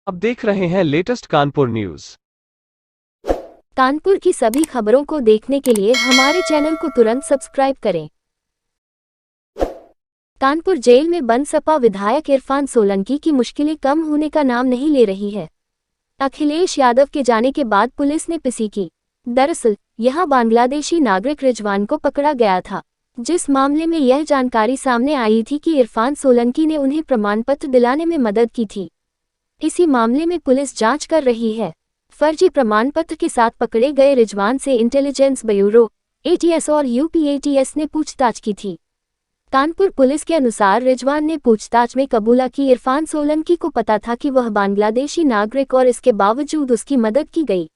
अब देख रहे हैं लेटेस्ट कानपुर न्यूज। कानपुर की सभी खबरों को देखने के लिए हमारे चैनल को तुरंत सब्सक्राइब करें। कानपुर जेल में बंद सपा विधायक इरफान सोलंकी की मुश्किलें कम होने का नाम नहीं ले रही है। अखिलेश यादव के जाने के बाद पुलिस ने पीसी की। दरअसल यहां बांग्लादेशी नागरिक रिजवान को पकड़ा गया था, जिस मामले में यह जानकारी सामने आई थी कि इरफान सोलंकी ने उन्हें प्रमाण पत्र दिलाने में मदद की थी। इसी मामले में पुलिस जांच कर रही है। फर्जी प्रमाण पत्र के साथ पकड़े गए रिजवान से इंटेलिजेंस ब्यूरो एटीएस और यूपीएटीएस ने पूछताछ की थी। कानपुर पुलिस के अनुसार रिजवान ने पूछताछ में कबूला कि इरफान सोलंकी को पता था कि वह बांग्लादेशी नागरिक और इसके बावजूद उसकी मदद की गई।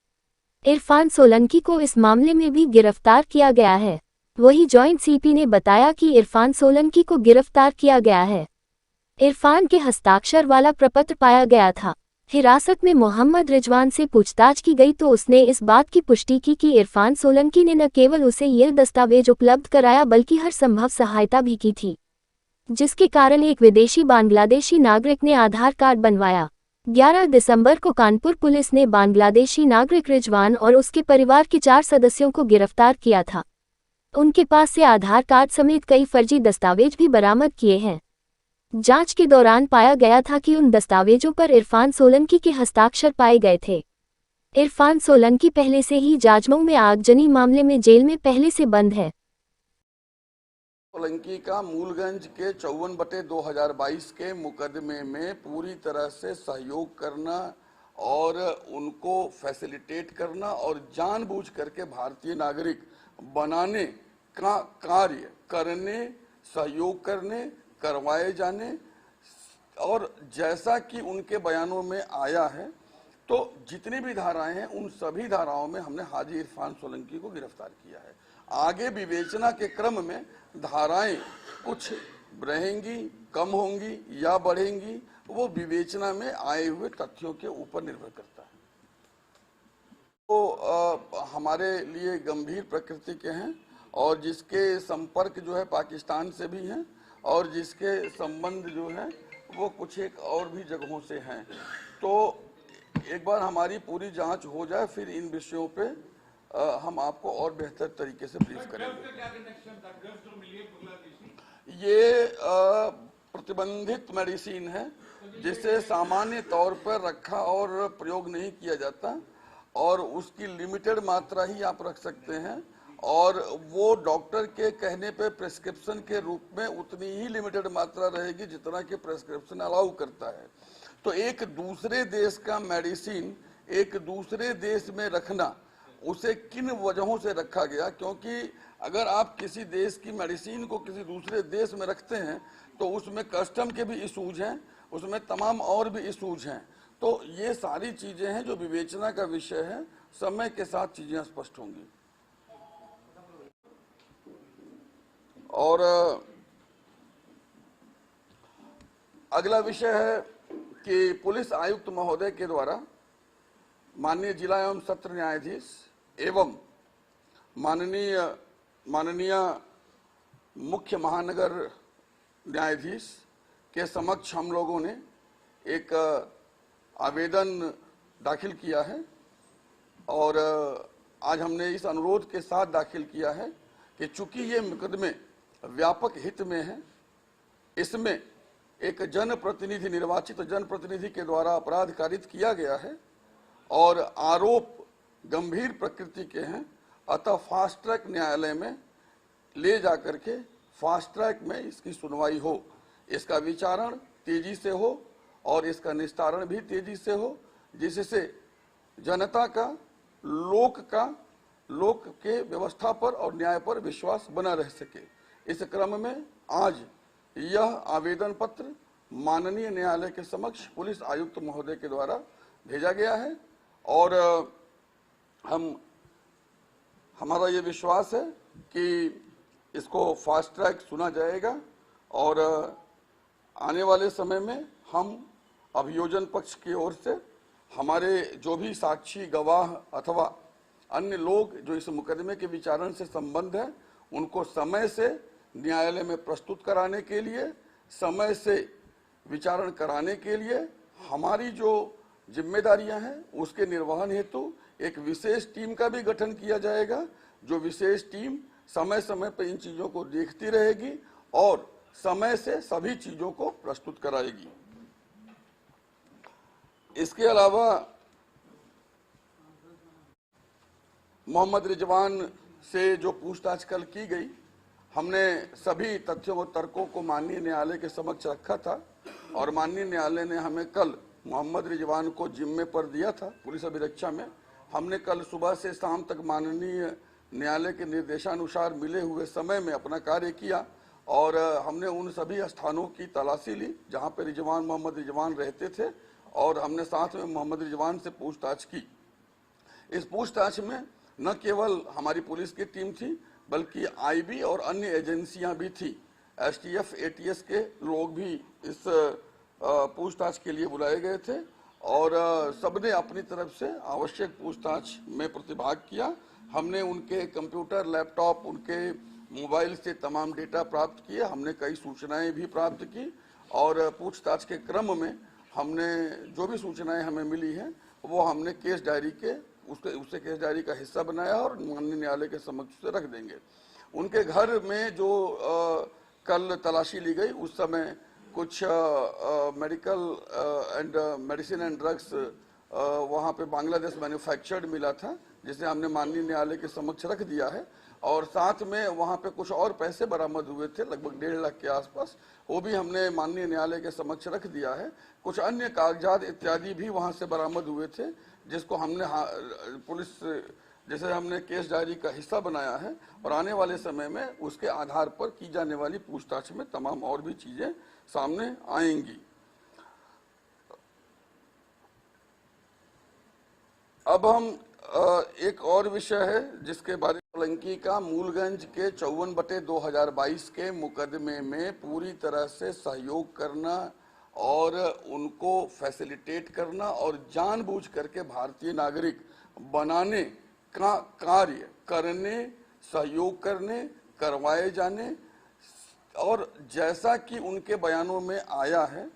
इरफान सोलंकी को इस मामले में भी गिरफ्तार किया गया है। वही जॉइंट सीपी ने बताया कि इरफान सोलंकी को गिरफ्तार किया गया है। इरफान के हस्ताक्षर वाला प्रपत्र पाया गया था। हिरासत में मोहम्मद रिजवान से पूछताछ की गई तो उसने इस बात की पुष्टि की कि इरफान सोलंकी ने न केवल उसे यह दस्तावेज उपलब्ध कराया बल्कि हर संभव सहायता भी की थी, जिसके कारण एक विदेशी बांग्लादेशी नागरिक ने आधार कार्ड बनवाया। 11 दिसंबर को कानपुर पुलिस ने बांग्लादेशी नागरिक रिजवान और उसके परिवार के 4 सदस्यों को गिरफ्तार किया था। उनके पास से आधार कार्ड समेत कई फर्जी दस्तावेज भी बरामद किए हैं। जांच के दौरान पाया गया था कि उन दस्तावेजों पर इरफान सोलंकी के हस्ताक्षर पाए गए थे। इरफान सोलंकी पहले से ही जाजमऊ में आगजनी मामले में जेल में पहले से बंद है। सोलंकी का मूलगंज के 54/2022 के मुकदमे में पूरी तरह से सहयोग करना और उनको फैसिलिटेट करना और जानबूझ करके भारतीय नागरिक बनाने का कार्य करने, सहयोग करने, करवाए जाने, और जैसा कि उनके बयानों में आया है तो जितनी भी धाराएं हैं उन सभी धाराओं में हमने हाजी इरफान सोलंकी को गिरफ्तार किया है। आगे विवेचना के क्रम में धाराएं कुछ रहेंगी, कम होंगी या बढ़ेंगी, वो विवेचना में आए हुए तथ्यों के ऊपर निर्भर करता है। तो हमारे लिए गंभीर प्रकृति के हैं और जिसके संपर्क जो है पाकिस्तान से भी हैं और जिसके संबंध जो है वो कुछ एक और भी जगहों से हैं। तो एक बार हमारी पूरी जांच हो जाए फिर इन विषयों पे हम आपको और बेहतर तरीके से ब्रीफ करेंगे। ये प्रतिबंधित मेडिसिन है जिसे सामान्य तौर पर रखा और प्रयोग नहीं किया जाता और उसकी लिमिटेड मात्रा ही आप रख सकते हैं और वो डॉक्टर के कहने पे प्रेस्क्रिप्शन के रूप में उतनी ही लिमिटेड मात्रा रहेगी जितना कि प्रेस्क्रिप्शन अलाउ करता है। तो एक दूसरे देश का मेडिसिन एक दूसरे देश में रखना, उसे किन वजहों से रखा गया, क्योंकि अगर आप किसी देश की मेडिसिन को किसी दूसरे देश में रखते हैं तो उसमें कस्टम के भी इशूज हैं, उसमें तमाम और भी इशूज हैं। तो ये सारी चीजें हैं जो विवेचना का विषय है, समय के साथ चीजें स्पष्ट होंगी। और अगला विषय है कि पुलिस आयुक्त महोदय के द्वारा माननीय जिला एवं सत्र न्यायाधीश एवं माननीय मुख्य महानगर न्यायाधीश के समक्ष हम लोगों ने एक आवेदन दाखिल किया है और आज हमने इस अनुरोध के साथ दाखिल किया है कि चूंकि ये मुकदमे व्यापक हित में है, इसमें एक जनप्रतिनिधि, निर्वाचित जनप्रतिनिधि के द्वारा अपराध कारित किया गया है और आरोप गंभीर प्रकृति के हैं, अतः फास्ट ट्रैक न्यायालय में ले जाकर के फास्ट ट्रैक में इसकी सुनवाई हो, इसका विचारण तेजी से हो और इसका निस्तारण भी तेजी से हो, जिससे जनता का, लोक के व्यवस्था पर और न्याय पर विश्वास बना रह सके। इस क्रम में आज यह आवेदन पत्र माननीय न्यायालय के समक्ष पुलिस आयुक्त महोदय के द्वारा भेजा गया है और हमारा ये विश्वास है कि इसको फास्ट ट्रैक सुना जाएगा और आने वाले समय में हम अभियोजन पक्ष की ओर से हमारे जो भी साक्षी, गवाह अथवा अन्य लोग जो इस मुकदमे के विचारण से संबंध है उनको समय से न्यायालय में प्रस्तुत कराने के लिए, समय से विचारण कराने के लिए हमारी जो जिम्मेदारियां हैं उसके निर्वहन हेतु एक विशेष टीम का भी गठन किया जाएगा, जो विशेष टीम समय समय पर इन चीजों को देखती रहेगी और समय से सभी चीजों को प्रस्तुत कराएगी। इसके अलावा मोहम्मद रिजवान से जो पूछताछ कल की गई, हमने सभी तथ्यों और तर्कों को माननीय न्यायालय के समक्ष रखा था और माननीय न्यायालय ने हमें कल मोहम्मद रिजवान को जिम्मे पर दिया था पुलिस अभिरक्षा में। हमने कल सुबह से शाम तक माननीय न्यायालय के निर्देशानुसार मिले हुए समय में अपना कार्य किया और हमने उन सभी स्थानों की तलाशी ली जहां पर मोहम्मद रिजवान रहते थे और हमने साथ में मोहम्मद रिजवान से पूछताछ की। इस पूछताछ में न केवल हमारी पुलिस की टीम थी बल्कि आईबी और अन्य एजेंसियां भी थी। एसटीएफ एटीएस के लोग भी इस पूछताछ के लिए बुलाए गए थे और सबने अपनी तरफ से आवश्यक पूछताछ में प्रतिभाग किया। हमने उनके कंप्यूटर, लैपटॉप, उनके मोबाइल से तमाम डेटा प्राप्त किए। हमने कई सूचनाएं भी प्राप्त की और पूछताछ के क्रम में हमने जो भी सूचनाएं हमें मिली हैं वो हमने केस डायरी के उससे केस डायरी का हिस्सा बनाया और माननीय न्यायालय के समक्ष से रख देंगे। उनके घर में जो कल तलाशी ली गई उस समय कुछ medical and medicine and drugs वहाँ पे बांग्लादेश मैन्युफैक्चर्ड मिला था, जिसे हमने माननीय न्यायालय के समक्ष रख दिया है और साथ में वहाँ पे कुछ और पैसे बरामद हुए थे लगभग 1.5 लाख के आसपास, वो भी हमने माननीय न्यायालय के समक्ष रख दिया है। कुछ अन्य कागजात इत्यादि भी वहाँ से बरामद हुए थे जिसको हमने पुलिस जैसे हमने केस डायरी का हिस्सा बनाया है और आने वाले समय में उसके आधार पर की जाने वाली पूछताछ में तमाम और भी चीजें सामने आएंगी। अब हम एक और विषय है जिसके बारे में सोलंकी का मूलगंज के 54/2022 के मुकदमे में पूरी तरह से सहयोग करना और उनको फैसिलिटेट करना और जानबूझ करके भारतीय नागरिक बनाने का कार्य करने, सहयोग करने, करवाए जाने और जैसा कि उनके बयानों में आया है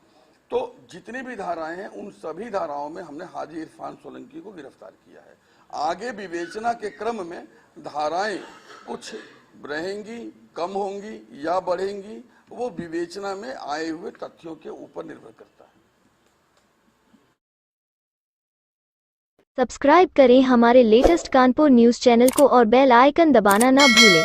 तो जितनी भी धाराएं हैं उन सभी धाराओं में हमने हाजी इरफान सोलंकी को गिरफ्तार किया है। आगे विवेचना के क्रम में धाराएं कुछ रहेंगी, कम होंगी या बढ़ेंगी, वो विवेचना में आए हुए तथ्यों के ऊपर निर्भर करता है। सब्सक्राइब करें हमारे लेटेस्ट कानपुर न्यूज़ चैनल को और बेल आइकन दबाना ना भूलें।